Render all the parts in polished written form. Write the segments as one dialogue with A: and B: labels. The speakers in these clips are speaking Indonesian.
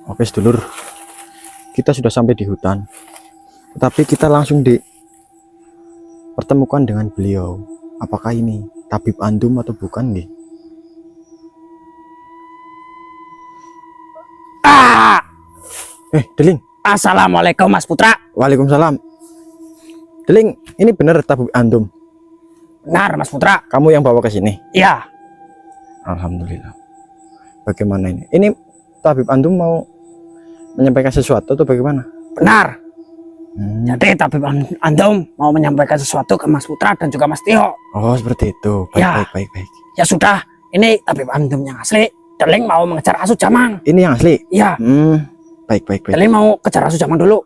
A: Oke sedulur, kita sudah sampai di hutan, tetapi kita langsung dipertemukan dengan beliau. Apakah ini tabib andum atau bukan nih? Deling.
B: Assalamualaikum Mas Putra.
A: Waalaikumsalam. Deling, ini benar tabib andum?
B: Benar Mas Putra.
A: Kamu yang bawa ke sini?
B: Iya.
A: Alhamdulillah. Bagaimana ini? Ini tabib andum mau menyampaikan sesuatu atau bagaimana?
B: Benar. Jadi tabib andum mau menyampaikan sesuatu ke Mas Putra dan juga Mas Tio.
A: Oh seperti itu. Baik,
B: ya.
A: baik.
B: Ya sudah, ini tabib andum yang asli. Deling mau mengejar Asu Jamang.
A: Ini yang asli?
B: Iya.
A: Baik.
B: Deling mau kejar Asu Jamang dulu.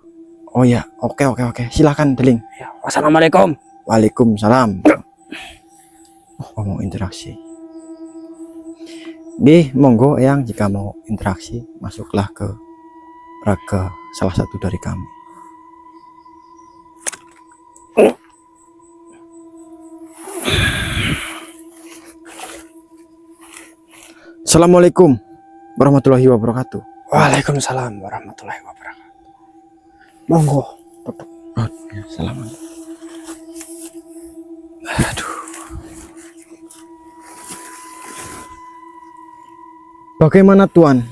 A: Oh ya, oke. Silakan Deling.
B: Ya. Wassalamualaikum.
A: Waalaikumsalam. Oh mau interaksi. Monggo yang jika mau interaksi masuklah ke raga salah satu dari kami. Assalamualaikum warahmatullahi wabarakatuh.
B: Waalaikumsalam warahmatullahi wabarakatuh. Monggo duduk.
A: Oh, ya, selamat. Aduh. Bagaimana Tuan?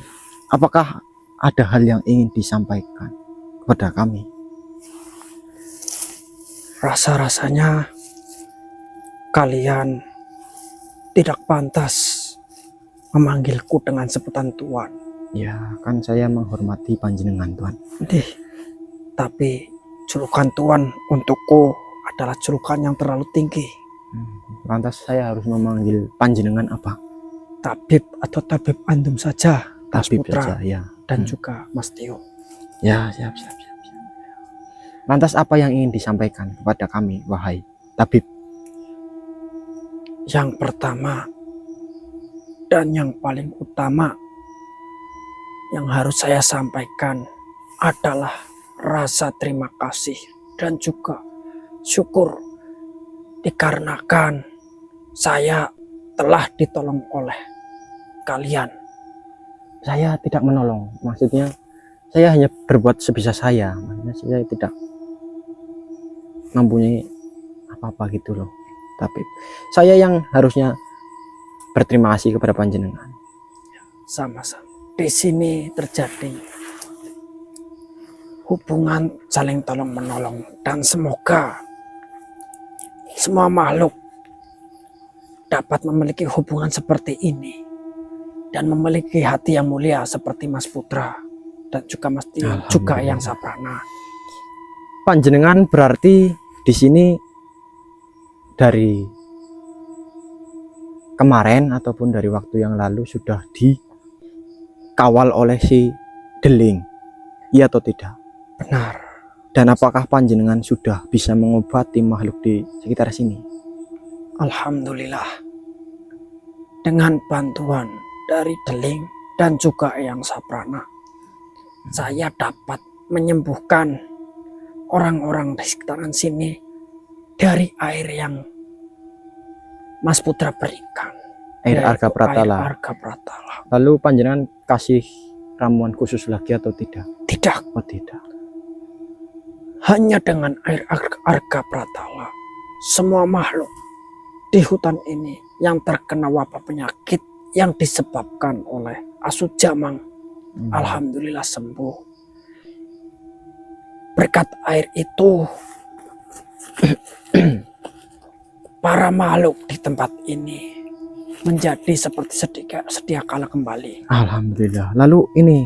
A: Apakah ada hal yang ingin disampaikan kepada kami?
B: Rasa-rasanya kalian tidak pantas memanggilku dengan sebutan Tuan.
A: Ya, kan saya menghormati panjenengan Tuan.
B: Tapi julukan Tuan untukku adalah julukan yang terlalu tinggi.
A: Lantas saya harus memanggil panjenengan apa?
B: Tabib atau tabib andum saja, Mas
A: Tabib
B: Putra
A: saja, ya.
B: dan juga Mas Tio.
A: Ya, siap. Lantas apa yang ingin disampaikan kepada kami, wahai tabib?
B: Yang pertama dan yang paling utama yang harus saya sampaikan adalah rasa terima kasih dan juga syukur dikarenakan saya telah ditolong oleh kalian.
A: Saya tidak menolong, maksudnya saya hanya berbuat sebisa saya, maksudnya saya tidak mempunyai apa-apa gitu loh. Tapi saya yang harusnya berterima kasih kepada panjenengan.
B: Sama-sama. Di sini terjadi hubungan saling tolong menolong dan semoga semua makhluk dapat memiliki hubungan seperti ini dan memiliki hati yang mulia seperti Mas Putra dan juga Mas Tio, juga yang Saprana.
A: Panjenengan berarti di sini dari kemarin ataupun dari waktu yang lalu sudah dikawal oleh si Deling, iya atau tidak?
B: Benar.
A: Dan apakah panjenengan sudah bisa mengobati makhluk di sekitar sini?
B: Alhamdulillah, dengan bantuan dari Deling dan juga yang Saprana, saya dapat menyembuhkan orang-orang di sekitaran sini dari air yang Mas Putra berikan.
A: Air Arga Pratala.
B: Air Arga Pratala.
A: Lalu panjenengan kasih ramuan khusus lagi atau tidak?
B: Tidak.
A: Oh tidak.
B: Hanya dengan air Arga Pratala, semua makhluk di hutan ini yang terkena wabah penyakit yang disebabkan oleh Asu Jamang, alhamdulillah sembuh. Berkat air itu, para makhluk di tempat ini menjadi seperti sedia kala kembali.
A: Alhamdulillah. Lalu ini,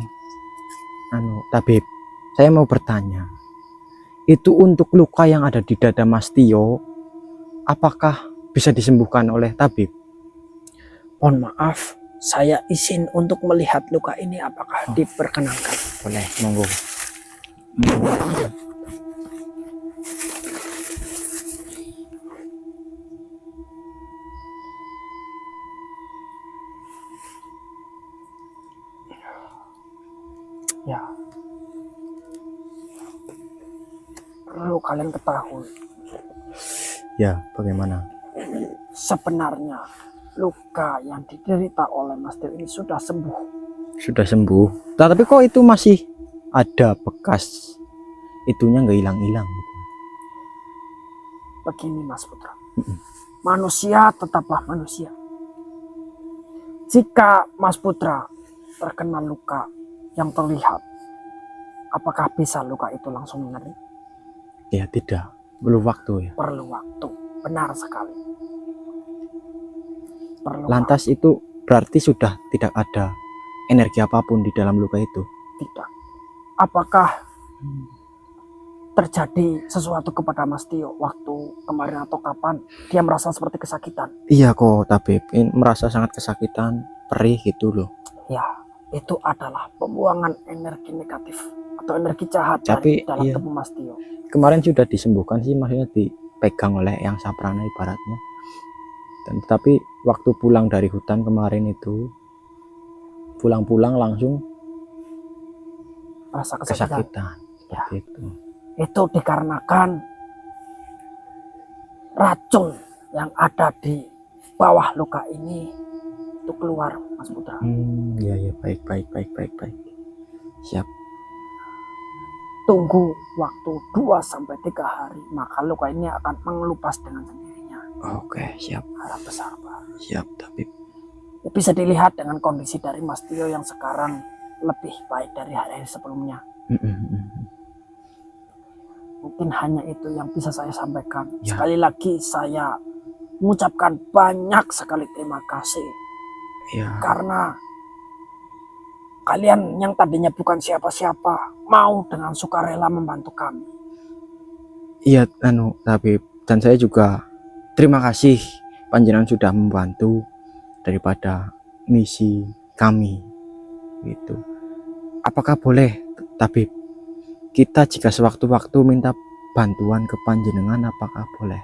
A: tabib, saya mau bertanya, itu untuk luka yang ada di dada Mas Tio, apakah bisa disembuhkan oleh tabib?
B: Mohon maaf, saya izin untuk melihat luka ini, apakah diperkenankan?
A: Boleh, monggo.
B: Ya, perlu kalian ketahui,
A: Ya, bagaimana?
B: sebenarnya luka yang diderita oleh Mas Dio ini sudah sembuh.
A: Sudah sembuh. Tapi kok itu masih ada bekas itunya, nggak hilang-hilang gitu.
B: Begini Mas Putra, manusia tetaplah manusia. Jika Mas Putra terkena luka yang terlihat, apakah bisa luka itu langsung mengering?
A: Ya tidak, belum waktu ya.
B: Perlu waktu, benar sekali. Perlu
A: Lantas itu berarti sudah tidak ada energi apapun di dalam luka itu.
B: waktu. Tidak. Apakah terjadi sesuatu kepada Mas Tio waktu kemarin atau kapan dia merasa seperti kesakitan?
A: Iya kok, tabib, ini merasa sangat kesakitan, perih gitu loh.
B: Ya, itu adalah pembuangan energi negatif atau energi jahat
A: Tapi,
B: dari dalam
A: iya.
B: tubuh Mas Tio.
A: Kemarin sudah disembuhkan sih, maksudnya dipegang oleh yang saprana ibaratnya. Dan tapi waktu pulang dari hutan kemarin itu, pulang-pulang langsung
B: Rasa kesakitan.
A: kesakitan. Seperti itu.
B: Itu dikarenakan racun yang ada di bawah luka ini itu keluar, Mas Putra.
A: Iya, baik. Siap.
B: Tunggu waktu 2-3 hari, maka luka ini akan mengelupas dengan sendirinya.
A: Oke, siap.
B: Harap bersabar.
A: Siap, tabib.
B: Ya, bisa dilihat dengan kondisi dari Mas Tio yang sekarang lebih baik dari hari-hari sebelumnya. Mungkin hanya itu yang bisa saya sampaikan.
A: Ya.
B: Sekali lagi saya mengucapkan banyak sekali terima kasih.
A: Ya.
B: Karena kalian yang tadinya bukan siapa-siapa mau dengan sukarela membantu kami.
A: Iya, tabib. Dan saya juga terima kasih panjenengan sudah membantu daripada misi kami. Gitu. Apakah boleh, tabib, kita jika sewaktu-waktu minta bantuan ke panjenengan, apakah boleh?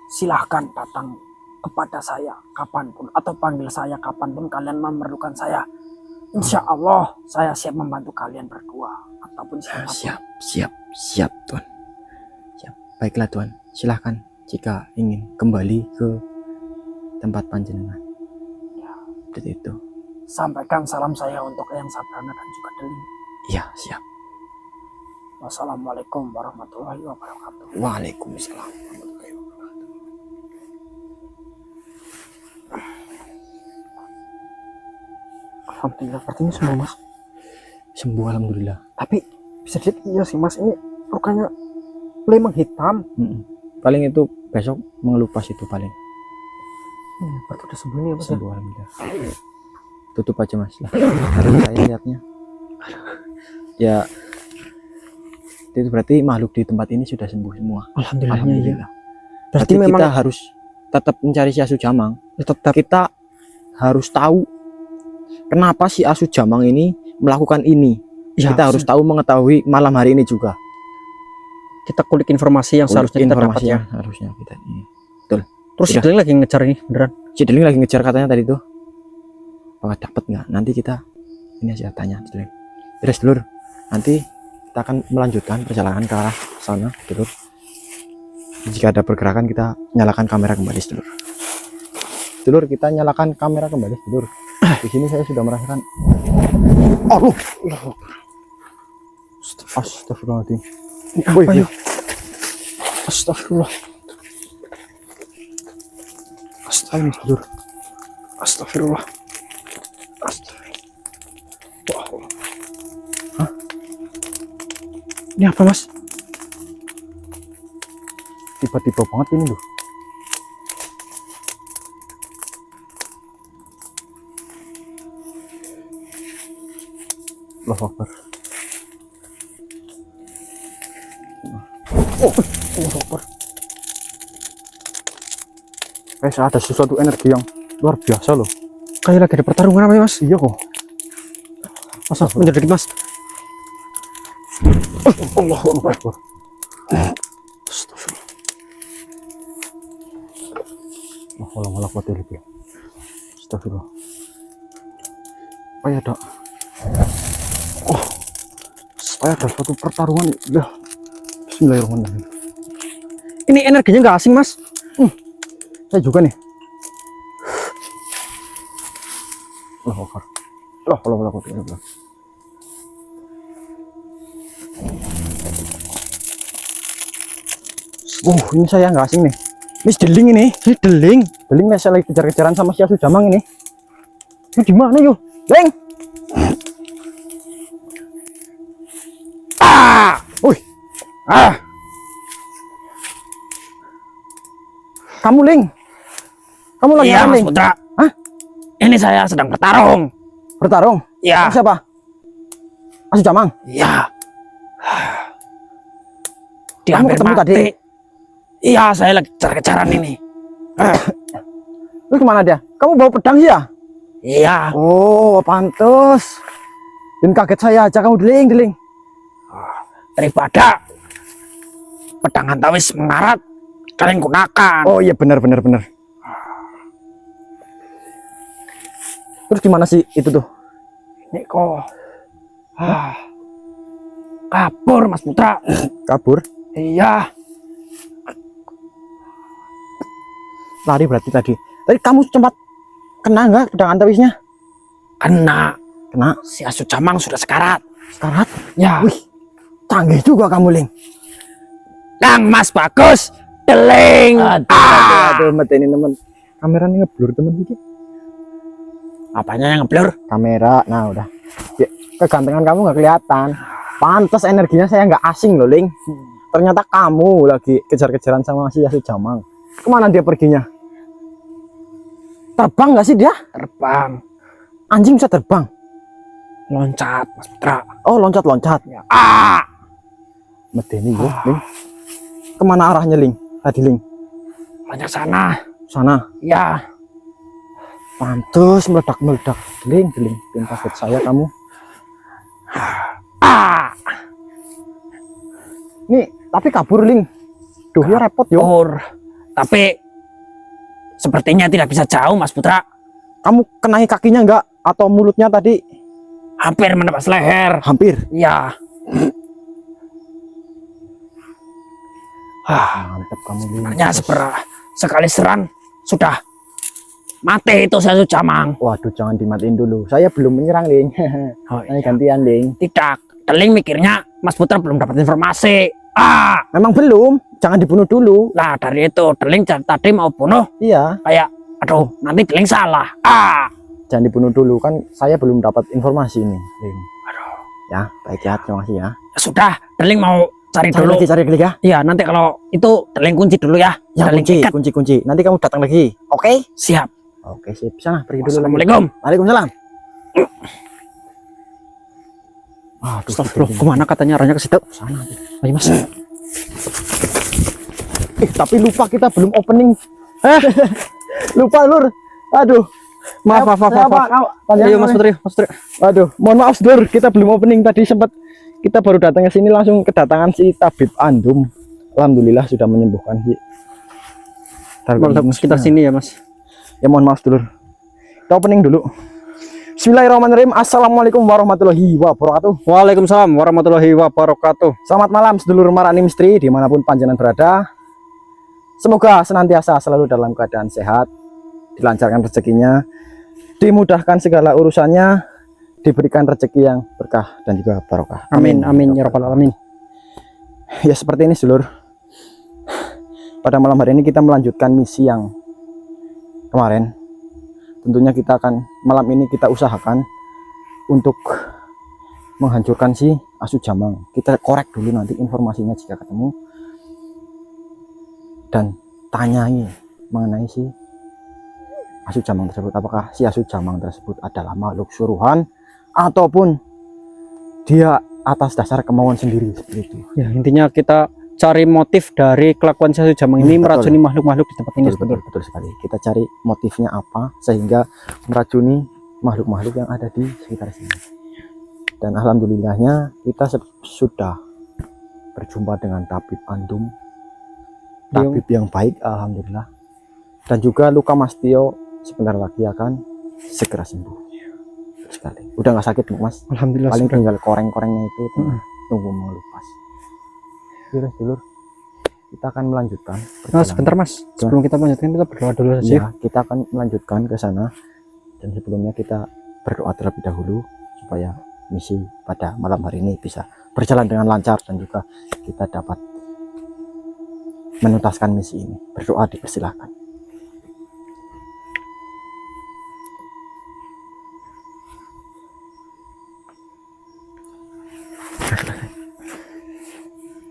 B: Silahkan datang kepada saya kapanpun atau panggil saya kapanpun kalian memerlukan saya. Insya Allah saya siap membantu kalian berdua ataupun siapapun.
A: Siap, Tuan. Siap. Baiklah, Tuan. Silahkan jika ingin kembali ke tempat panjenengan.
B: Ya.
A: Seperti itu.
B: Sampaikan salam saya untuk Eyang Sabrana dan juga Deling.
A: Iya, siap.
B: Wassalamualaikum warahmatullahi wabarakatuh.
A: Waalaikumsalam warahmatullahi wabarakatuh.
B: Alhamdulillah, berarti ini sembuh Mas.
A: Sembuh alhamdulillah.
B: Tapi bisa dilihat iya sih Mas, ini lukanya mulai menghitam.
A: Paling itu besok mengelupas itu paling.
B: Berarti udah sembuh nih ya Mas.
A: Sembuh alhamdulillah. Tutup aja Mas lah. Harus saya lihatnya. Ya, itu berarti makhluk di tempat ini sudah sembuh semua.
B: Alhamdulillah.
A: Berarti memang kita harus tetap mencari si Asu Jamang.
B: Tetap
A: Kita harus tahu kenapa si Asu Jamang ini melakukan ini.
B: ya,
A: Kita harus tahu mengetahui malam hari ini juga.
B: kita kulik informasi yang seharusnya kita dapat ya.
A: Harusnya kita ini.
B: Terus si
A: Udah.
B: Deling lagi ngejar ini beneran.
A: Si Deling lagi ngejar katanya tadi tuh. Apakah dapat nggak? Nanti kita ini aja tanya Deling. Terus dulur, nanti kita akan melanjutkan perjalanan ke arah sana, dulur. Jika ada pergerakan kita nyalakan kamera kembali, dulur. Dulur, kita nyalakan kamera kembali, dulur. Di sini saya sudah merasakan. Aduh, astagfirullahaladzim.
B: Apa ya? Astagfirullah.
A: Astagfirullah, dulur.
B: Astagfirullah. Astagfirullah. Hah? Ini apa Mas?
A: Tiba-tiba banget ini loh. Allahu Akbar.
B: Oh, Allahu Akbar.
A: Ada sesuatu energi yang luar biasa loh.
B: Kayak lagi ada pertarungan apa ya mas?
A: Iya kok.
B: Masa menjadi dikit mas. Allahu Akbar. Astagfirullah.
A: Malah kuatir itu. Astagfirullah. Kayak ada. Kayak ada suatu pertarungan. Ya. Bismillahirrahmanirrahim.
B: Ini energinya nggak asing mas.
A: Saya juga nih. Allahu Akbar. Allah kuatir. Ini saya nggak asing nih. Ini deling ini. Ini deling. Deling nih, saya lagi kejar-kejaran sama si Asu Jamang ini. Ini di mana yuk? Leng. Wih. Kamu Leng. Kamu lagi
B: Iya
A: apa,
B: mas
A: Leng?
B: Putra.
A: Hah?
B: Ini saya sedang bertarung.
A: Bertarung?
B: Iya.
A: Sama siapa? Asu Jamang.
B: Iya. Dia
A: Kamu
B: hampir
A: ketemu
B: mati.
A: tadi?
B: Iya, saya lagi kejar-kejaran ini.
A: Lu kemana dia? Kamu bawa pedang sih ya?
B: Iya.
A: Oh, pantes. Dan kaget saya aja kamu deling.
B: Daripada pedang Hantawis mengarat, kalian gunakan.
A: Oh iya benar. Terus gimana sih itu tuh?
B: Ini kok kabur Mas Putra.
A: Kabur?
B: Iya.
A: Lari berarti tadi. Tadi kamu sempat kena nggak pedang Antawisnya?
B: Kena. Si
A: Kena.
B: Asu Jamang sudah sekarat.
A: Sekarat?
B: Ya.
A: Wih, canggih juga kamu, Leng.
B: Kang Mas bagus. Deling.
A: Aduh, mateni temen. Kameranya ngeblur temen dikit.
B: Apanya yang ngeblur?
A: Kamera, nah udah. Ya, kegantengan kamu nggak kelihatan. Pantes energinya saya nggak asing loh, Leng. Ternyata kamu lagi kejar-kejaran sama si Asu Jamang. Kemana dia perginya? Terbang nggak sih dia?
B: Terbang.
A: Anjing bisa terbang?
B: Loncat Mas Putra.
A: Oh, loncat-loncat.
B: Ya.
A: Medeni ya, Ling. Kemana arahnya, Ling? Tadi, Ling.
B: Banyak sana.
A: Sana.
B: Ya.
A: Pantes meledak-meledak. Ling. Bikin kaget saya kamu. Nih, tapi kabur, Ling. Duh, ya repot yo.
B: Tapi sepertinya tidak bisa jauh Mas Putra.
A: Kamu kenai kakinya enggak? Atau mulutnya tadi?
B: Hampir menebas leher.
A: Hampir.
B: Ya.
A: Mantap kamu, Ling.
B: Hanya sekali seran sudah mati itu Asu Jamang.
A: Waduh, jangan dimatiin dulu. Saya belum menyerang, Ling. Saya gantian, Ling.
B: Tidak. Deling mikirnya Mas Putra belum dapat informasi.
A: Memang belum. Jangan dibunuh dulu.
B: Lah dari itu Deling tadi mau bunuh
A: Iya.
B: kayak aduh nanti Deling salah.
A: Jangan dibunuh dulu, kan saya belum dapat informasi ini, Ling.
B: Aduh.
A: Ya, baik ya, terima kasih ya.
B: Ya sudah, Deling mau cari dulu.
A: Cari lagi ya.
B: Iya, nanti kalau itu Deling kunci dulu ya.
A: Ya,
B: Deling ikat.
A: kunci. Nanti kamu datang lagi. Oke?
B: Siap.
A: Oke, sip. Sana, pergi dulu lagi.
B: Assalamualaikum.
A: Waalaikumsalam.
B: Astagfirullah, kemana katanya arahnya ke situ?
A: Sana.
B: Ayo Mas.
A: Tapi lupa kita belum opening. Lupa, Lur. Aduh. Maaf.
B: Ayo Mas Putri.
A: Aduh, mohon maaf, Lur. Kita belum opening tadi, sempat kita baru datang ke sini langsung kedatangan si Tabib Andum. Alhamdulillah sudah menyembuhkan si.
B: Sekitar sini ya Mas.
A: Ya mohon maaf, Dulur. Kita opening dulu. Bismillahirrahmanirrahim. Assalamualaikum warahmatullahi wabarakatuh.
B: Waalaikumsalam warahmatullahi wabarakatuh.
A: Selamat malam sedulur Marani Misteri dimanapun panjenengan berada. Semoga senantiasa selalu dalam keadaan sehat, dilancarkan rezekinya, dimudahkan segala urusannya, diberikan rezeki yang berkah dan juga barokah.
B: Amin ya rabbal alamin.
A: Ya seperti ini sedulur. Pada malam hari ini kita melanjutkan misi yang kemarin. Tentunya kita akan malam ini kita usahakan untuk menghancurkan si Asu Jamang. Kita korek dulu nanti informasinya jika ketemu dan tanyai mengenai si Asu Jamang tersebut, apakah si Asu Jamang tersebut adalah makhluk suruhan ataupun dia atas dasar kemauan sendiri seperti itu.
B: Ya intinya kita cari motif dari kelakuan si Asu Jamang ini
A: Betul.
B: meracuni makhluk-makhluk di tempat ini.
A: Betul sekali. Kita cari motifnya apa sehingga meracuni makhluk-makhluk yang ada di sekitar sini. Dan alhamdulillahnya kita sudah berjumpa dengan tabib Andum, tabib yang baik, alhamdulillah. Dan juga luka Mas Tio sebentar lagi akan segera sembuh. Betul sekali. Udah nggak sakit Mas?
B: Alhamdulillah.
A: Paling
B: sudah.
A: tinggal koreng-korengnya itu tunggu mengelupas. Yaudah dulur, kita akan melanjutkan
B: Nah,
A: perjalanan.
B: sebentar Mas, sebelum kita melanjutkan kita berdoa dulu saja.
A: Ya, kita akan melanjutkan ke sana. Dan sebelumnya kita berdoa terlebih dahulu supaya misi pada malam hari ini bisa berjalan dengan lancar dan juga kita dapat menuntaskan misi ini. Berdoa dipersilahkan.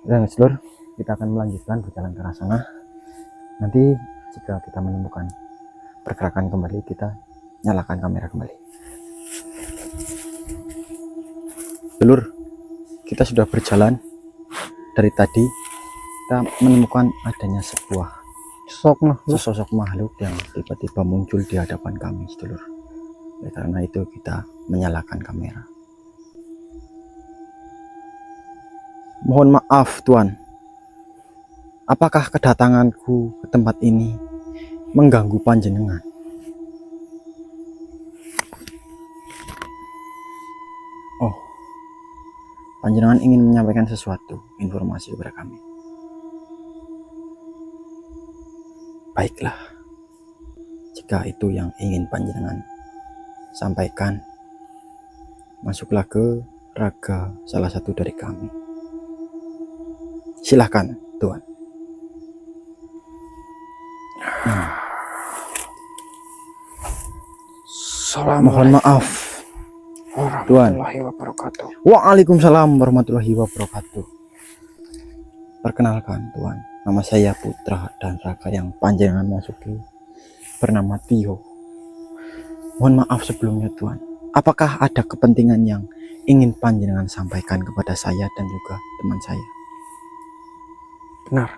A: Dan seluruh kita akan melanjutkan berjalan ke arah sana. Nanti jika kita menemukan pergerakan kembali, kita nyalakan kamera kembali. Dulur, kita sudah berjalan dari tadi. Kita menemukan adanya sebuah sosok makhluk yang tiba-tiba muncul di hadapan kami, sedulur. Oleh karena itu kita menyalakan kamera. Mohon maaf Tuan, apakah kedatanganku ke tempat ini mengganggu panjenengan? Oh, panjenengan ingin menyampaikan sesuatu, informasi kepada kami. Baiklah, jika itu yang ingin panjenengan sampaikan, masuklah ke raga salah satu dari kami. Silahkan Tuan. Mohon maaf Tuan.
B: Warahmatullahi wabarakatuh.
A: Waalaikumsalam warahmatullahi wabarakatuh. Perkenalkan Tuan, nama saya Putra dan raga yang panjenengan masuki bernama Tio. Mohon maaf sebelumnya Tuan, apakah ada kepentingan yang ingin panjenengan sampaikan kepada saya dan juga teman saya?
B: Benar,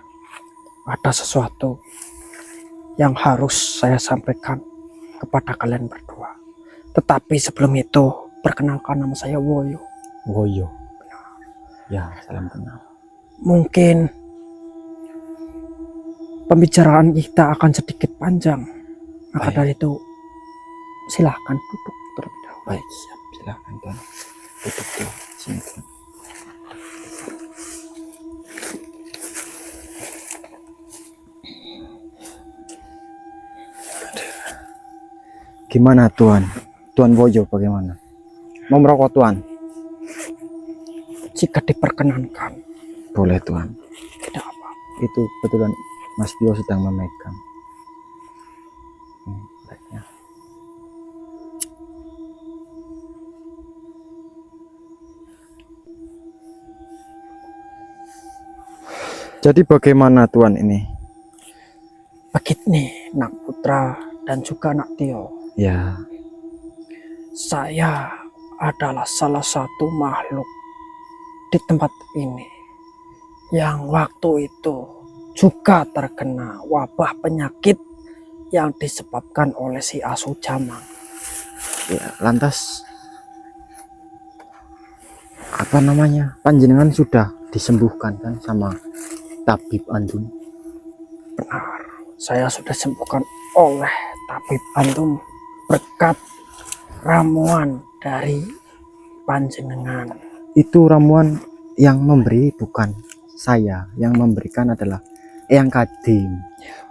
B: ada sesuatu yang harus saya sampaikan kepada kalian berdua. Tetapi sebelum itu, perkenalkan nama saya Woyo.
A: Woyo. Ya, salam kenal.
B: Mungkin pembicaraan kita akan sedikit panjang. Maka
A: Baik.
B: dari itu, silahkan duduk terlebih dahulu.
A: Baik, siap. Silahkan Tuan. Duduk Tuan. Sini Tuan. Gimana Tuan? Tuan Woyo bagaimana? Mau merokok Tuan?
B: Jika diperkenankan,
A: Boleh Tuan.
B: tidak apa.
A: Itu kebetulan Mas Tio sedang memegang. Baiknya. Jadi bagaimana Tuan ini?
B: Begini, Nak Putra dan juga Nak Tio.
A: Ya,
B: Saya adalah salah satu makhluk di tempat ini yang waktu itu juga terkena wabah penyakit yang disebabkan oleh si Asu Jamang.
A: ya, lantas apa namanya? Panjenengan sudah disembuhkan kan sama tabib Andum?
B: Benar, saya sudah sembuhkan oleh tabib Andum berkat ramuan dari panjenengan.
A: Itu ramuan yang memberi bukan saya, yang memberikan adalah Eyang Kadim,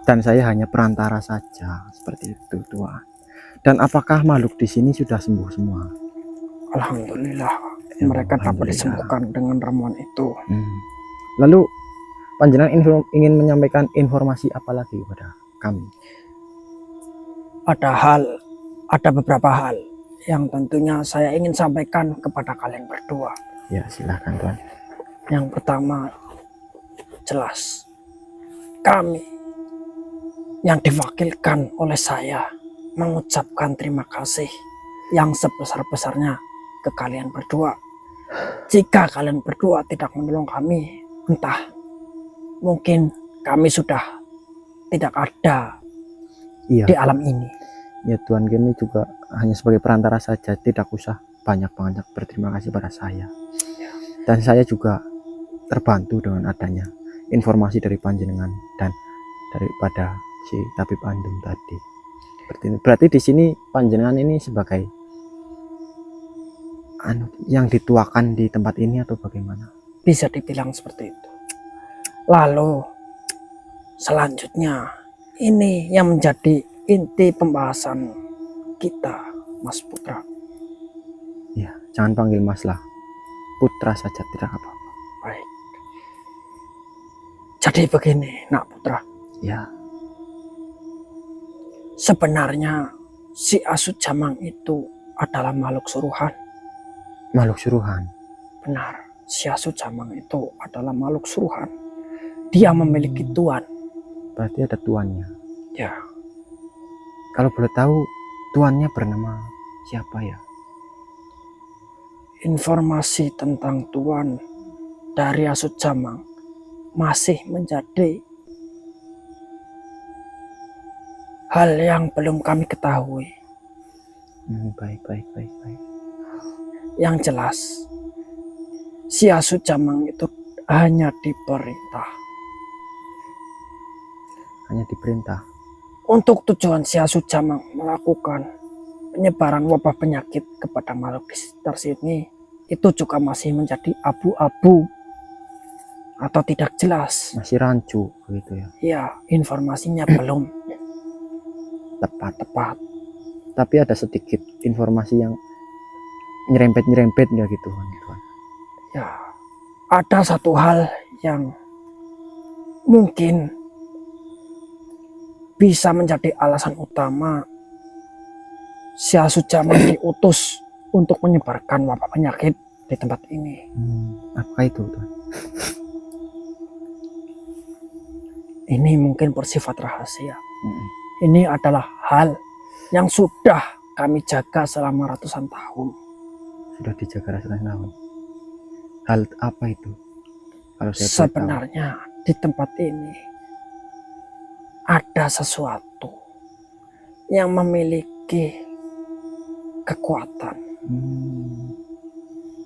A: dan saya hanya perantara saja, seperti itu Tuan. Dan apakah makhluk di sini sudah sembuh semua?
B: Alhamdulillah,
A: Ya,
B: mereka dapat
A: alhamdulillah.
B: disembuhkan dengan ramuan itu.
A: Lalu panjenengan ingin menyampaikan informasi apa lagi kepada kami?
B: Ada beberapa hal yang tentunya saya ingin sampaikan kepada kalian berdua.
A: Ya, silahkan Tuan.
B: Yang pertama, jelas kami yang diwakilkan oleh saya mengucapkan terima kasih yang sebesar-besarnya ke kalian berdua. Jika kalian berdua tidak menolong kami, entah mungkin kami sudah tidak ada
A: Iya,
B: di alam ini.
A: ya Tuhan, kami juga hanya sebagai perantara saja, tidak usah banyak-banyak berterima kasih pada saya. Dan saya juga terbantu dengan adanya informasi dari panjenengan dan daripada si Tabib Andum tadi. Berarti di sini panjenengan ini sebagai yang dituakan di tempat ini atau bagaimana?
B: Bisa dibilang seperti itu. Lalu selanjutnya ini yang menjadi inti pembahasan kita, Mas Putra.
A: Ya, jangan panggil Mas lah, Putra saja, tidak apa-apa.
B: Baik. Jadi begini, Nak Putra.
A: Ya,
B: Sebenarnya si Asud Jamang itu adalah makhluk suruhan.
A: makhluk suruhan.
B: Benar, si Asud Jamang itu adalah makhluk suruhan. Dia memiliki tuan.
A: Berarti ada tuannya.
B: Ya,
A: Kalau boleh tahu, tuannya bernama siapa ya?
B: informasi tentang tuan dari Asud Jamang masih menjadi hal yang belum kami ketahui.
A: Baik.
B: Yang jelas, si Asud Jamang itu hanya diperintah untuk tujuan si Asud Jamang melakukan penyebaran wabah penyakit kepada makhluk di sekitar sini itu juga masih menjadi abu-abu atau tidak jelas.
A: Masih rancu begitu ya.
B: Ya, informasinya belum
A: Tepat. Tapi ada sedikit informasi yang nyerempet nggak gitu, Tuhan?
B: Ya, ada satu hal yang mungkin bisa menjadi alasan utama si Asud Jamang diutus untuk menyebarkan wabah penyakit di tempat ini.
A: Apa itu, Tuhan?
B: Ini mungkin bersifat rahasia. Ini adalah hal yang sudah kami jaga selama ratusan tahun.
A: Sudah dijaga ratusan tahun. Hal apa itu? Kalau saya
B: Sebenarnya di tempat ini ada sesuatu yang memiliki kekuatan.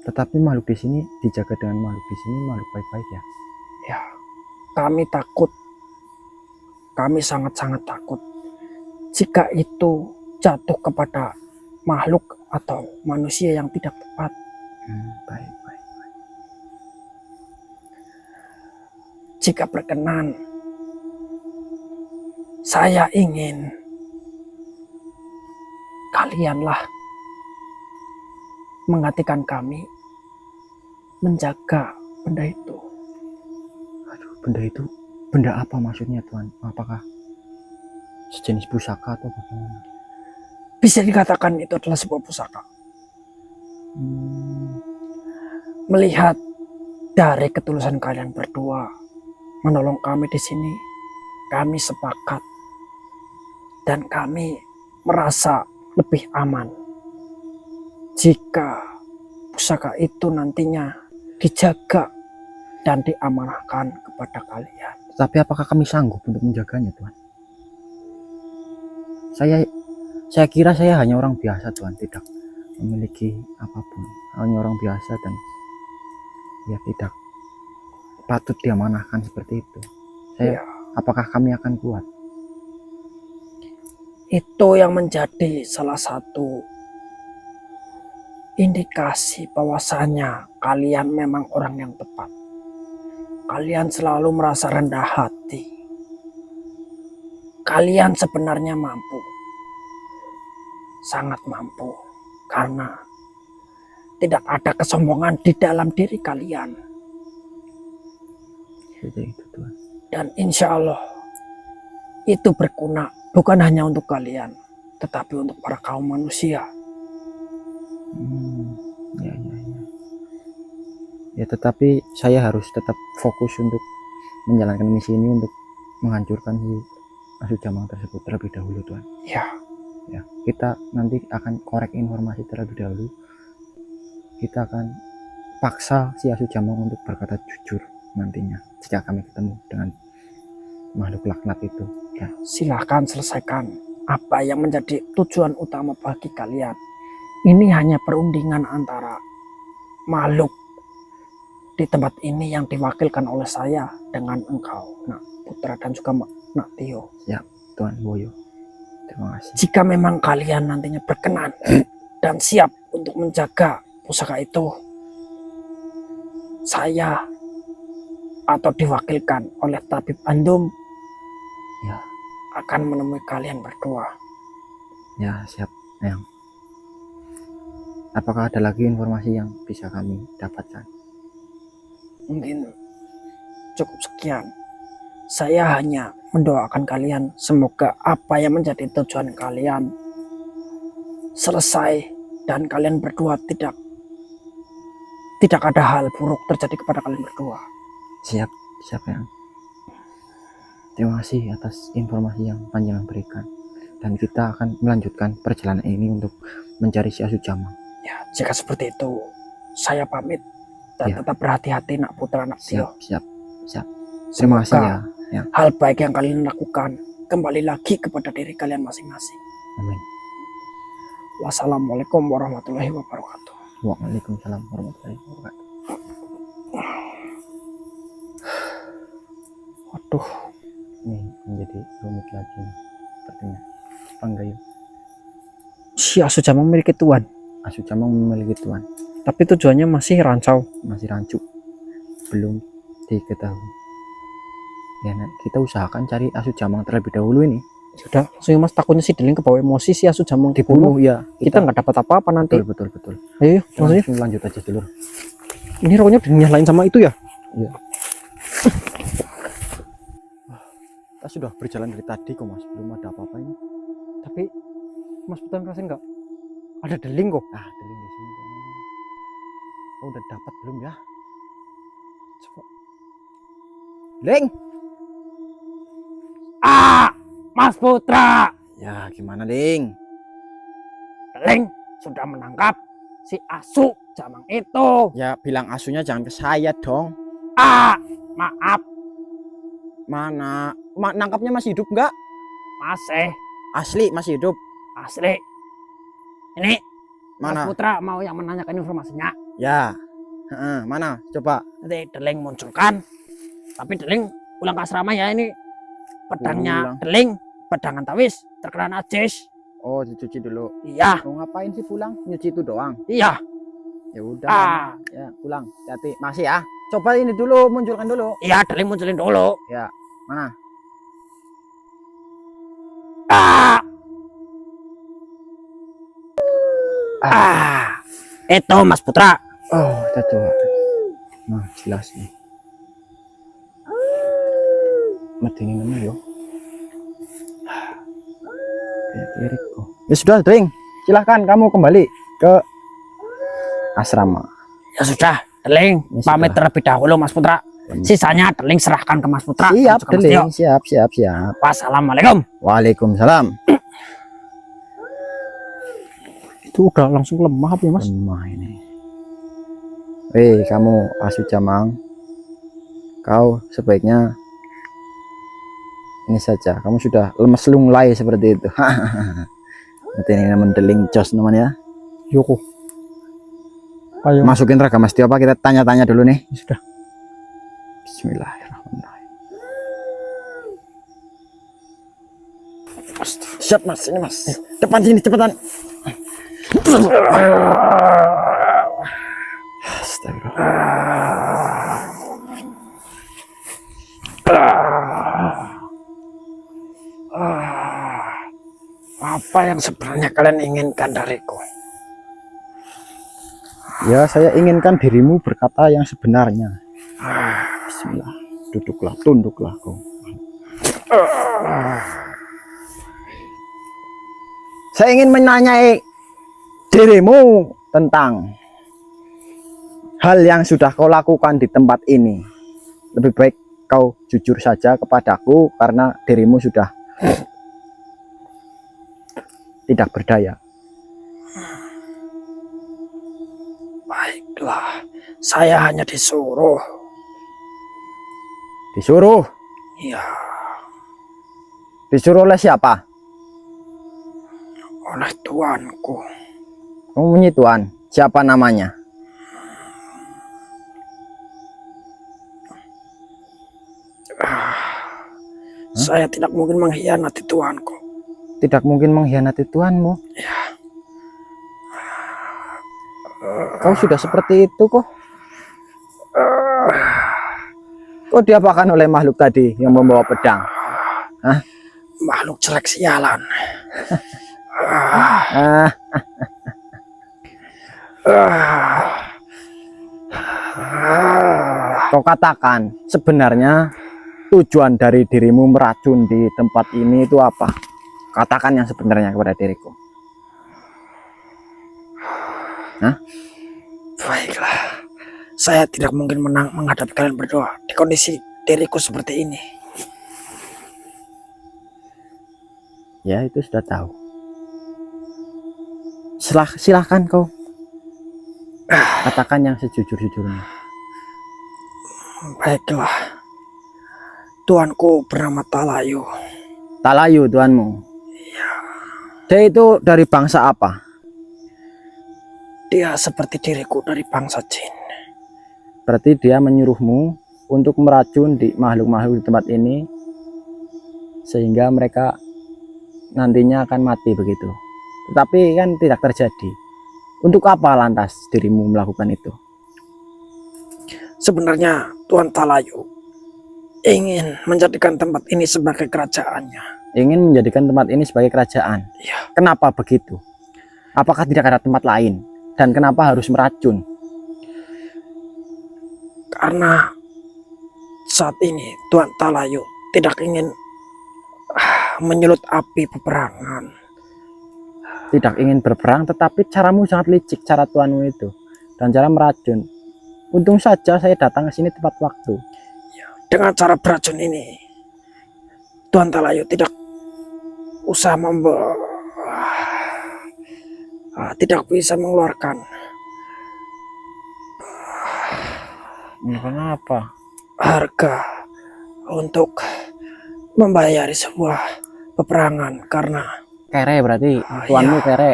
A: Tetapi makhluk di sini dijaga dengan makhluk di sini makhluk baik-baik ya.
B: Ya, kami takut. Kami sangat-sangat takut jika itu jatuh kepada makhluk atau manusia yang tidak tepat.
A: Baik.
B: Jika berkenan, saya ingin kalianlah menggantikan kami menjaga benda itu.
A: Aduh, benda itu, benda apa maksudnya, Tuhan? Apakah sejenis pusaka atau bagaimana?
B: Bisa dikatakan itu adalah sebuah pusaka. Melihat dari ketulusan kalian berdua menolong kami di sini, kami sepakat dan kami merasa lebih aman jika pusaka itu nantinya dijaga dan diamanahkan kepada kalian.
A: Tapi apakah kami sanggup untuk menjaganya, Tuhan? Saya kira saya hanya orang biasa, Tuhan, tidak memiliki apapun, hanya orang biasa dan ya tidak patut diamanahkan seperti itu. Apakah kami akan kuat?
B: Itu yang menjadi salah satu indikasi bahwasanya kalian memang orang yang tepat. Kalian selalu merasa rendah hati. Kalian sebenarnya mampu. Sangat mampu. Karena tidak ada kesombongan di dalam diri kalian.
A: Jadi itu, Tuhan.
B: Dan insya Allah itu berguna bukan hanya untuk kalian, tetapi untuk para kaum manusia.
A: Ya, tetapi saya harus tetap fokus untuk menjalankan misi ini untuk menghancurkan si Asud Jamang tersebut terlebih dahulu, Tuhan.
B: Ya,
A: Kita nanti akan korek informasi terlebih dahulu. Kita akan paksa si Asud Jamang untuk berkata jujur, nantinya jika kami ketemu dengan makhluk laknat itu. Ya,
B: Silahkan selesaikan apa yang menjadi tujuan utama bagi kalian. Ini hanya perundingan antara makhluk di tempat ini yang diwakilkan oleh saya dengan engkau, Nak Putra, dan juga Nak Tio.
A: Tuan Boyo. Terima kasih.
B: Jika memang kalian nantinya berkenan dan siap untuk menjaga pusaka itu, saya atau diwakilkan oleh Tabib Andum
A: Ya,
B: akan menemui kalian berdua.
A: ya siap, Eyang. Apakah ada lagi informasi yang bisa kami dapatkan?
B: Mungkin cukup sekian. Saya hanya mendoakan kalian semoga apa yang menjadi tujuan kalian selesai dan kalian berdua tidak ada hal buruk terjadi kepada kalian berdua.
A: Siap, siap Eyang. Terima kasih atas informasi yang panjenengan berikan. Dan kita akan melanjutkan perjalanan ini untuk mencari si Asu Jamang.
B: Ya, jika seperti itu, saya pamit dan
A: Ya.
B: tetap berhati-hati, Nak Putra, Nak Tio.
A: Siap, siap. Terima kasih ya. Ya.
B: Hal baik yang kalian lakukan kembali lagi kepada diri kalian masing-masing.
A: Amin.
B: Wassalamualaikum warahmatullahi wabarakatuh.
A: Waalaikumsalam warahmatullahi wabarakatuh.
B: Waduh,
A: Ini menjadi rumit lagi nih, sepertinya. Panggayu.
B: si Asu Jamang memiliki tuan,
A: Asu Jamang memiliki tuan,
B: tapi tujuannya masih rancau.
A: masih rancu, belum diketahui. Ya, nah, kita usahakan cari Asu Jamang terlebih dahulu ini.
B: Sudah, langsung Mas, takutnya si Deling kebawa emosi, si Asu Jamang dibunuh.
A: Ya,
B: Kita nggak dapat apa-apa nanti.
A: betul.
B: Ayo, maksudnya
A: Langsung lanjut aja dulu.
B: ini rokoknya dinyalain sama itu ya?
A: Iya. Kita sudah berjalan dari tadi kok Mas, belum ada apa-apa ini.
B: Tapi Mas Putra ngerasain nggak? Ada Deling kok.
A: Ah, deling di sini. Oh, udah dapat belum ya?
B: Coba.
A: Ling.
B: Ah, Mas Putra,
A: Ya, gimana, Ling?
B: Deling sudah menangkap si Asu Jamang itu.
A: Ya, bilang asunya jangan ke saya dong.
B: Ah, maaf,
A: Mana? Nangkapnya masih hidup nggak?
B: masih
A: Asli masih hidup.
B: asli. Ini Mas
A: Mana?
B: Putra mau yang menanyakan informasinya.
A: Ya. Heeh, mana? Coba.
B: Nanti Deling munculkan. Tapi Deling pulang ke asrama ya, ini pedangnya
A: Pulang.
B: Deling, pedang Antawis terkena najis.
A: Oh, dicuci dulu.
B: Iya,
A: Mau ngapain sih pulang? Nyuci itu doang.
B: iya.
A: Ya udah.
B: Ah,
A: Ya, pulang. Hati. Masih ya. Coba ini dulu, munculkan dulu.
B: iya, Deling munculin dulu.
A: Ya. Mana?
B: Ah, itu Mas Putra.
A: Oh, kita coba. Nah, jelas nih. Medeni namanya yo. Ya, kirik kok. Ya sudah, Dring. Silahkan kamu kembali ke asrama.
B: Ya sudah, Deling
A: Ya
B: pamit
A: sudah.
B: terlebih dahulu Mas Putra. Sisanya Deling serahkan ke Mas Putra.
A: Siap,
B: dan juga Mas
A: Deling.
B: Tio.
A: Siap.
B: Wassalamualaikum.
A: Waalaikumsalam.
B: Itu udah langsung lemah apa ya Mas?
A: Lemah ini. Kamu Asu Jamang. Kau sebaiknya ini saja. Kamu sudah lemes lunglai seperti itu. Nanti ini mendeling jos namanya.
B: Yoko. Ayo.
A: Masukin raga Mas Tio apa kita tanya-tanya dulu nih.
B: Ya sudah.
A: Bismillahirrahmanirrahim. Siap Mas, ini Mas. Depan sini cepetan.
B: Apa yang sebenarnya kalian inginkan dariku?
A: Ya, saya inginkan dirimu berkata yang sebenarnya. Bismillah. Duduklah, tunduklah kau. Saya ingin menanyai dirimu tentang hal yang sudah kau lakukan di tempat ini. Lebih baik kau jujur saja kepadaku karena dirimu sudah tidak berdaya.
B: Baiklah, saya hanya disuruh
A: Disuruh?
B: Ya,
A: Disuruh oleh siapa?
B: oleh tuanku.
A: Kamu punya tuan? Siapa namanya?
B: Saya tidak mungkin mengkhianati tuanku.
A: Tidak mungkin mengkhianati tuanmu. Kau sudah seperti itu kok. Kau diapakan oleh makhluk tadi yang membawa pedang? Hah?
B: Makhluk jelek sialan.
A: Ah, kau katakan sebenarnya tujuan dari dirimu meracun di tempat ini itu apa? Katakan yang sebenarnya kepada diriku. Hah?
B: Baiklah, saya tidak mungkin menang menghadapi kalian berdua di kondisi diriku seperti ini.
A: Ya itu sudah tahu. Silahkan kau katakan yang sejujur-jujurnya.
B: Baiklah, tuanku bernama Talayu.
A: Talayu tuanmu. Dia itu dari bangsa apa?
B: Dia seperti diriku dari bangsa jin.
A: Berarti dia menyuruhmu untuk meracun di makhluk-makhluk di tempat ini sehingga mereka nantinya akan mati begitu. Tetapi kan tidak terjadi. Untuk apa lantas dirimu melakukan itu?
B: Sebenarnya Tuan Talayu ingin menjadikan tempat ini sebagai kerajaannya.
A: Ingin menjadikan tempat ini sebagai kerajaan.
B: Ya,
A: Kenapa begitu? Apakah tidak ada tempat lain? Dan kenapa harus meracun?
B: karena saat ini Tuan Talayu tidak ingin menyulut api peperangan.
A: Tidak ingin berperang, tetapi caramu sangat licik, cara tuanmu itu. Dan cara meracun. Untung saja saya datang ke sini tepat waktu.
B: Dengan cara beracun ini, Tuan Talayu tidak usah tidak bisa mengeluarkan
A: Kenapa?
B: harga untuk membayari sebuah peperangan karena
A: Kere berarti,
B: Ah,
A: tuanmu
B: iya.
A: kere.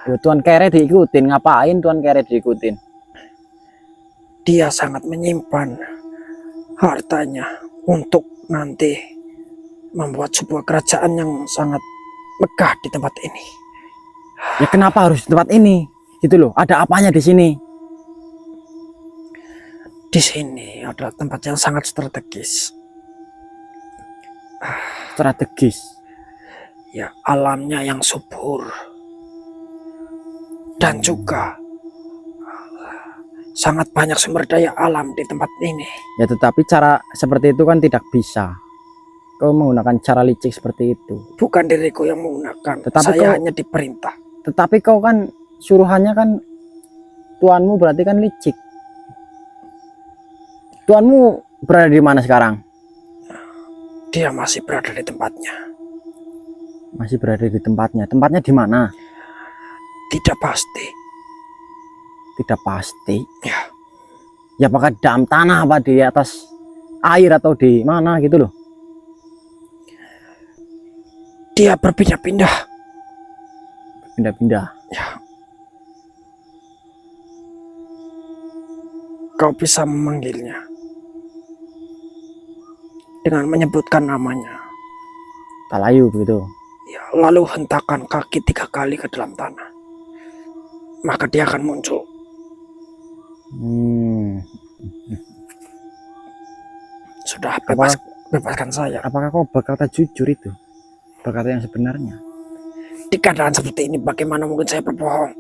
A: Ya, tuan kere diikutin, ngapain tuan kere diikutin?
B: dia sangat menyimpan hartanya untuk nanti membuat sebuah kerajaan yang sangat megah di tempat ini.
A: Ya kenapa harus di tempat ini? Gitu loh, ada apanya di sini?
B: Di sini adalah tempat yang sangat strategis.
A: Strategis.
B: Ya, alamnya yang subur. Dan juga sangat banyak sumber daya alam di tempat ini.
A: Ya tetapi cara seperti itu kan tidak bisa. Kau menggunakan cara licik seperti itu.
B: Bukan diriku yang menggunakan,
A: Tetapi
B: saya
A: kau-
B: hanya diperintah.
A: Tetapi kau kan suruhannya kan tuanmu berarti kan licik. Tuanmu berada di mana sekarang?
B: Dia masih berada di tempatnya.
A: Masih berada di tempatnya. Tempatnya di mana?
B: Tidak pasti.
A: Tidak pasti.
B: Ya,
A: Ya apakah di dalam tanah apa di atas air atau di mana gitu loh.
B: dia berpindah-pindah.
A: Pindah-pindah.
B: Ya. Kau bisa memanggilnya dengan menyebutkan namanya.
A: Talayu begitu.
B: Ya, lalu hentakan kaki 3 kali ke dalam tanah. Maka dia akan muncul. Sudah, bebaskan saya.
A: Apakah kau berkata jujur itu? Berkata yang sebenarnya?
B: Di keadaan seperti ini bagaimana mungkin saya berbohong?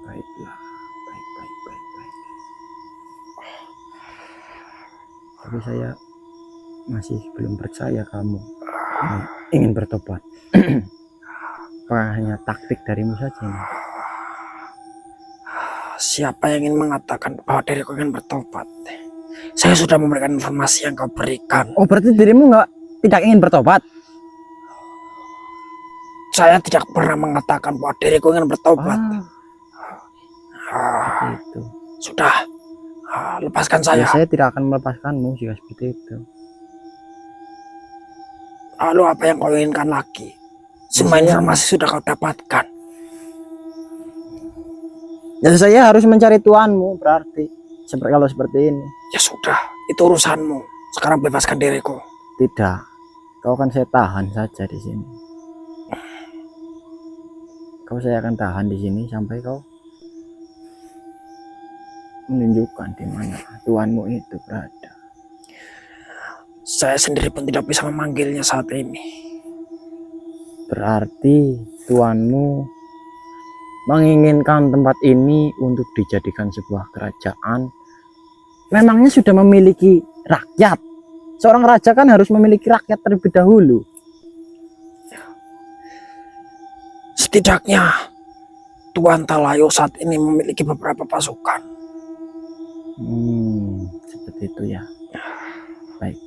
A: Baiklah. Baik. Tapi saya masih belum percaya kamu ingin bertobat. Apakah hanya taktik darimu saja ini?
B: Siapa yang ingin mengatakan bahwa diriku ingin bertobat? Saya sudah memberikan informasi yang kau berikan.
A: Oh berarti dirimu tidak ingin bertobat?
B: Saya tidak pernah mengatakan bahwa diriku ingin bertobat.
A: Ah, itu.
B: Sudah, Lepaskan
A: Ya,
B: saya.
A: saya tidak akan melepaskanmu jika seperti itu.
B: Lalu apa yang kau inginkan lagi? Semua
A: Saya-
B: informasi sudah kau dapatkan.
A: Ya, saya harus mencari tuanmu berarti. Seperti kalau seperti ini.
B: Ya sudah, itu urusanmu. Sekarang bebaskan diriku.
A: Tidak. Kau kan saya tahan saja di sini. Saya akan tahan di sini sampai kau menunjukkan di mana tuanmu itu berada.
B: Saya sendiri pun tidak bisa memanggilnya saat ini.
A: Berarti tuanmu menginginkan tempat ini untuk dijadikan sebuah kerajaan. Memangnya sudah memiliki rakyat. Seorang raja kan harus memiliki rakyat terlebih dahulu.
B: Setidaknya Tuan Talayo saat ini memiliki beberapa pasukan.
A: Seperti itu ya. Baik.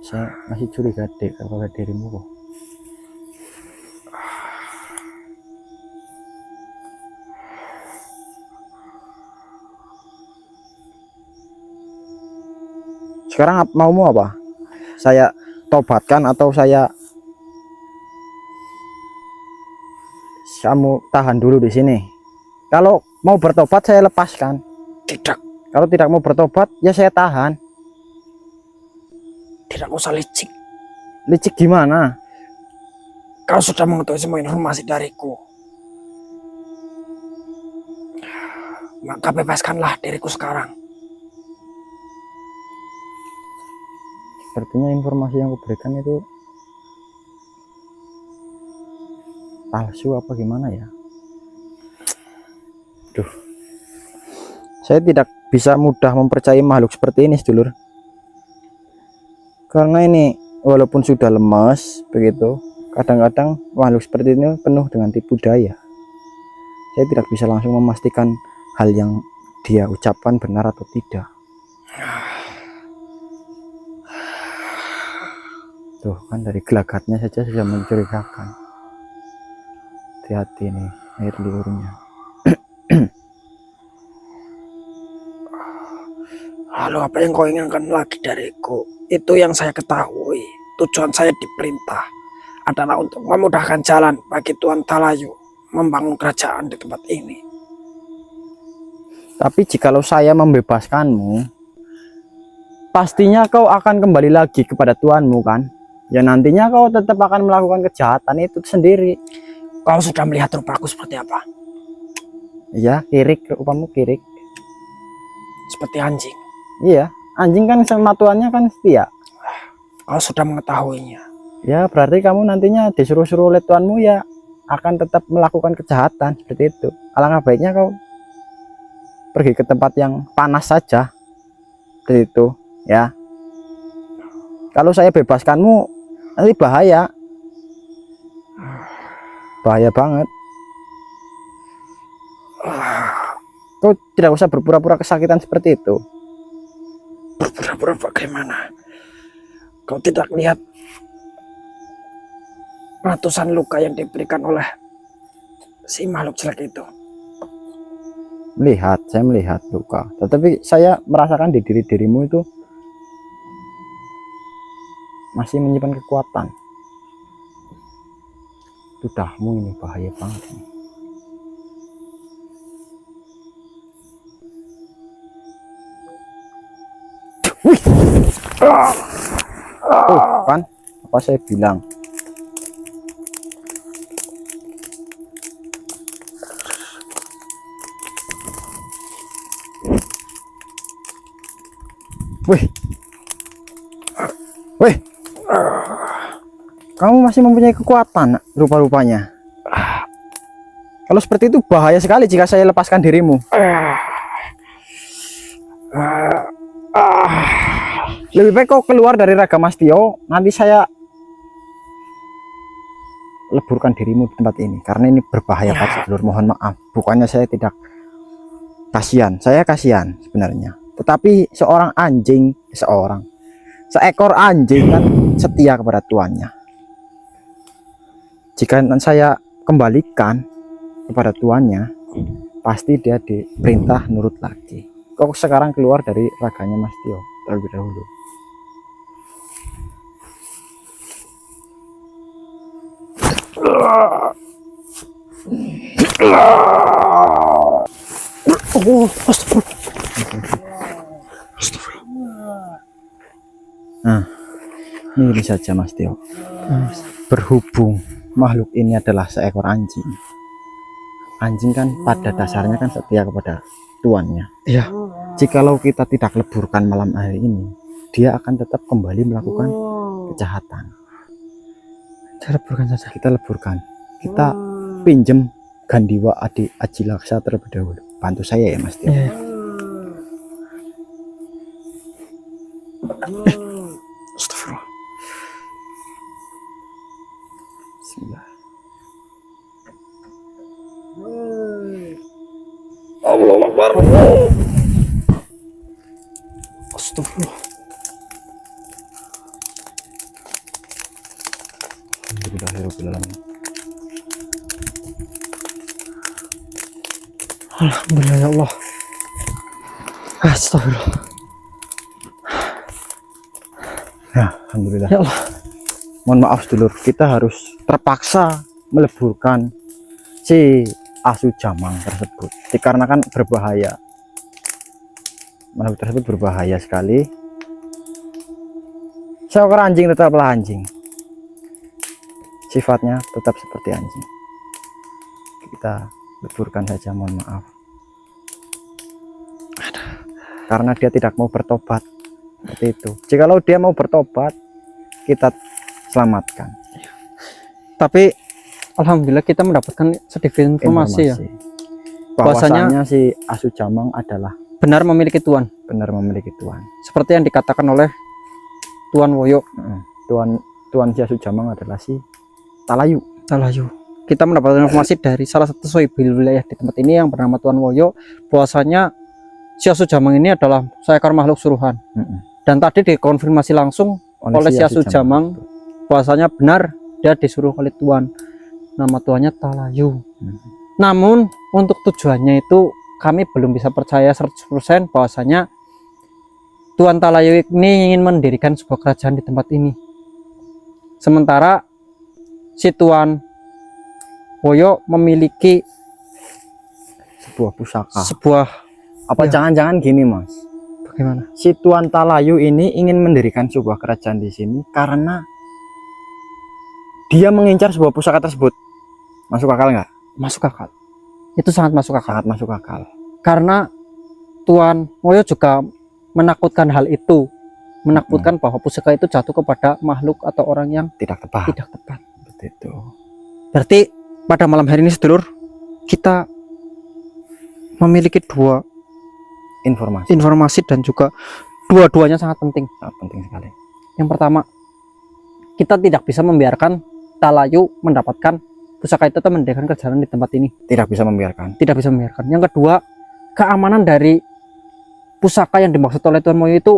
A: Saya masih curiga kepada dirimu kok. Sekarang maumu apa? Saya tobatkan atau kamu tahan dulu di sini? Kalau mau bertobat saya lepaskan.
B: Tidak,
A: Kalau tidak mau bertobat ya saya tahan.
B: tidak usah licik.
A: Licik gimana?
B: Kau sudah mengetahui semua informasi dariku. Maka bebaskanlah diriku sekarang.
A: Sepertinya informasi yang kuberikan itu palsu apa gimana ya? Duh, saya tidak bisa mudah mempercayai makhluk seperti ini, sedulur. Karena ini walaupun sudah lemas begitu, kadang-kadang makhluk seperti ini penuh dengan tipu daya. Saya tidak bisa langsung memastikan hal yang dia ucapkan benar atau tidak. Tuh kan dari gelagatnya saja sudah mencurigakan. Hati-hati nih air liurnya.
B: Lalu apa yang kau inginkan lagi dariku? Itu yang saya ketahui. Tujuan saya diperintah adalah untuk memudahkan jalan bagi Tuan Talayo membangun kerajaan di tempat ini.
A: Tapi jikalau saya membebaskanmu, pastinya kau akan kembali lagi kepada tuanmu kan? Ya nantinya kau tetap akan melakukan kejahatan itu sendiri.
B: Kau sudah melihat rupaku seperti apa?
A: Ya, kirik, rupamu kirik.
B: Seperti anjing.
A: Iya, anjing kan sama tuannya kan setia.
B: Kau sudah mengetahuinya.
A: Ya, berarti kamu nantinya disuruh-suruh oleh tuanmu ya akan tetap melakukan kejahatan seperti itu. Alangkah baiknya kau pergi ke tempat yang panas saja. Seperti itu, ya. Kalau saya bebaskanmu, nanti bahaya. Bahaya banget. Kau tidak usah berpura-pura kesakitan seperti itu.
B: Berpura-pura bagaimana? Kau tidak lihat ratusan luka yang diberikan oleh si makhluk jelek itu?
A: Melihat, saya melihat luka. Tetapi saya merasakan di dirimu itu masih menyimpan kekuatan. Ludahmu ini bahaya banget nih. Wih, tuh kan apa saya bilang. Wih, kamu masih mempunyai kekuatan rupa-rupanya. Kalau seperti itu bahaya sekali jika saya lepaskan dirimu. Lebih baik kau keluar dari Raga Mastio. Nanti saya leburkan dirimu di tempat ini karena ini berbahaya banget, sedulur. Mohon maaf, bukannya saya tidak kasihan, saya kasihan sebenarnya. Tetapi seekor anjing kan setia kepada tuannya. Jika saya kembalikan kepada tuannya, pasti dia diperintah nurut lagi. Kok sekarang keluar dari raganya Mas Tio terlebih dahulu?
B: Oh, astagfirullah.
A: Nah, ini saja Mas Tio. Berhubung makhluk ini adalah seekor anjing. Anjing kan pada dasarnya kan setia kepada tuannya.
B: Iya.
A: Jikalau kita tidak leburkan malam hari ini, dia akan tetap kembali melakukan kejahatan.
B: Cara leburkan saja.
A: Kita leburkan. Kita pinjem Gandiwa Adi Ajilaksa terlebih dahulu. Bantu saya ya Mas Tio.
B: Iya. Astagfirullah.
A: Bismillah.
B: Allah Akbar. Astagfirullah.
A: Alhamdulillahirobbilalamin.
B: Alhamdulillah ya Allah. Astagfirullah.
A: Ya, alhamdulillah.
B: Ya Allah.
A: Mohon maaf dulur, kita harus terpaksa meleburkan si asu jamang tersebut dikarenakan berbahaya. Makhluk tersebut berbahaya sekali. Seekor anjing tetaplah anjing, sifatnya tetap seperti anjing. Kita leburkan saja, mohon maaf, karena dia tidak mau bertobat. Seperti itu. Jikalau dia mau bertobat, kita selamatkan.
B: Tapi alhamdulillah kita mendapatkan sedikit informasi ya,
A: bahwasanya si asu jamang adalah
B: benar memiliki tuan,
A: benar memiliki tuan.
B: seperti yang dikatakan oleh Tuan Woyo.
A: Tuan si asu jamang adalah si Talayu.
B: Talayu. Kita mendapatkan informasi dari salah satu sohibul wilayah di tempat ini yang bernama Tuan Woyo, bahwasanya si asu jamang ini adalah seekor makhluk suruhan. Dan tadi dikonfirmasi langsung oleh si asu jamang bahwasanya benar dia disuruh oleh tuan, nama tuannya Talayu. Namun untuk tujuannya itu kami belum bisa percaya 100% bahwasanya Tuan Talayu ini ingin mendirikan sebuah kerajaan di tempat ini. Sementara si Tuan Woyo memiliki
A: sebuah pusaka. Apa
B: Ya.
A: jangan-jangan gini Mas?
B: Bagaimana?
A: Si Tuan Talayu ini ingin mendirikan sebuah kerajaan di sini karena dia mengincar sebuah pusaka tersebut. Masuk akal nggak?
B: Masuk akal. Itu sangat masuk akal.
A: Sangat masuk akal.
B: Karena Tuan Woyo juga menakutkan hal itu, menakutkan bahwa pusaka itu jatuh kepada makhluk atau orang yang
A: Tidak tepat.
B: tidak tepat.
A: Seperti itu.
B: Berarti pada malam hari ini sedulur, kita memiliki dua
A: Informasi
B: informasi dan juga dua-duanya sangat penting.
A: sangat penting sekali.
B: Yang pertama, kita tidak bisa membiarkan Talayu mendapatkan pusaka itu atau mendirikan kerajaan di tempat ini.
A: Tidak bisa membiarkan.
B: Tidak bisa membiarkan. Yang kedua, keamanan dari pusaka yang dimaksud oleh Tuan Woyo itu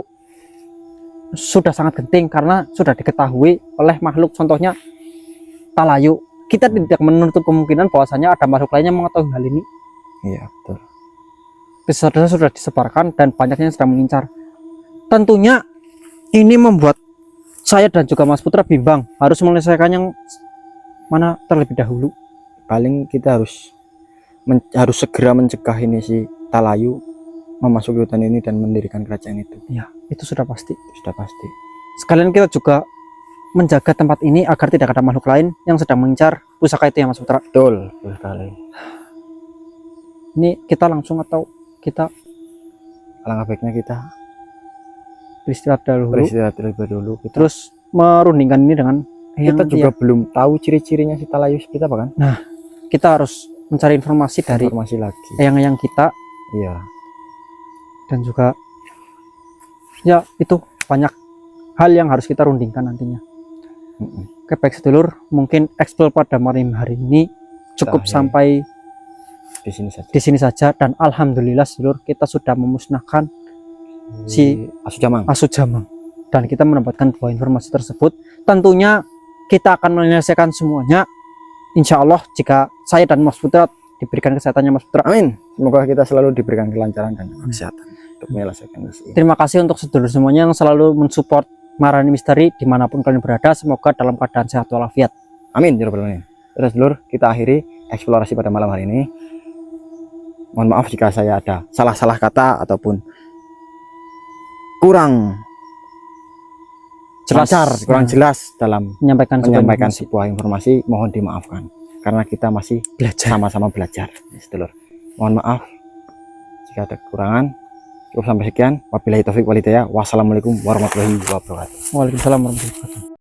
B: sudah sangat genting karena sudah diketahui oleh makhluk, contohnya Talayu. Kita tidak menutup kemungkinan bahwasanya ada makhluk lain yang mengetahui hal ini.
A: Iya, betul.
B: Besar-besar sudah disebarkan dan banyaknya yang sedang mengincar. Tentunya ini membuat saya dan juga Mas Putra bimbang harus menyelesaikan yang mana terlebih dahulu.
A: Paling kita harus segera mencegah ini si Talayu memasuki hutan ini dan mendirikan kerajaan itu.
B: Ya, itu sudah pasti.
A: Itu sudah pasti.
B: Sekalian kita juga menjaga tempat ini agar tidak ada makhluk lain yang sedang mengincar pusaka itu ya Mas Putra.
A: Betul sekali.
B: Ini kita langsung atau kita
A: Alangkah baiknya kita
B: beristirahat dahulu,
A: beristirahat terlebih dahulu.
B: terus merundingkan ini dengan
A: kita
B: yang
A: juga belum tahu ciri-cirinya si Talayu seperti apa kan?
B: kita harus mencari informasi dari
A: Informasi lagi.
B: yang kita,
A: Iya.
B: dan juga ya itu banyak hal yang harus kita rundingkan nantinya. Oke, baik sedulur, mungkin explore pada malam hari ini cukup
A: Kita
B: sampai
A: Di sini saja.
B: di sini saja, dan alhamdulillah sedulur kita sudah memusnahkan si
A: asu jamang.
B: asu jamang dan kita mendapatkan dua informasi tersebut. Tentunya kita akan menyelesaikan semuanya insya Allah jika saya dan Mas Putra diberikan kesehatannya Mas Putra.
A: Amin. Semoga kita selalu diberikan kelancaran dan kesehatan untuk menyelesaikan misi ini.
B: Terima kasih untuk sedulur semuanya yang selalu mensupport Marani Misteri dimanapun kalian berada. Semoga dalam keadaan sehat walafiat.
A: Amin. Ya Rabbal Alamin. Terus dulur, kita akhiri eksplorasi pada malam hari ini. Mohon maaf jika saya ada salah-salah kata ataupun kurang kurang jelas dalam menyampaikan sebuah informasi. Mohon dimaafkan karena kita masih sama-sama belajar, sedulur. Mohon maaf jika ada kekurangan. Cukup sampai sekian. Wabillahi taufik walhidayah. Wassalamualaikum warahmatullahi wabarakatuh.
B: Waalaikumsalam warahmatullahi wabarakatuh.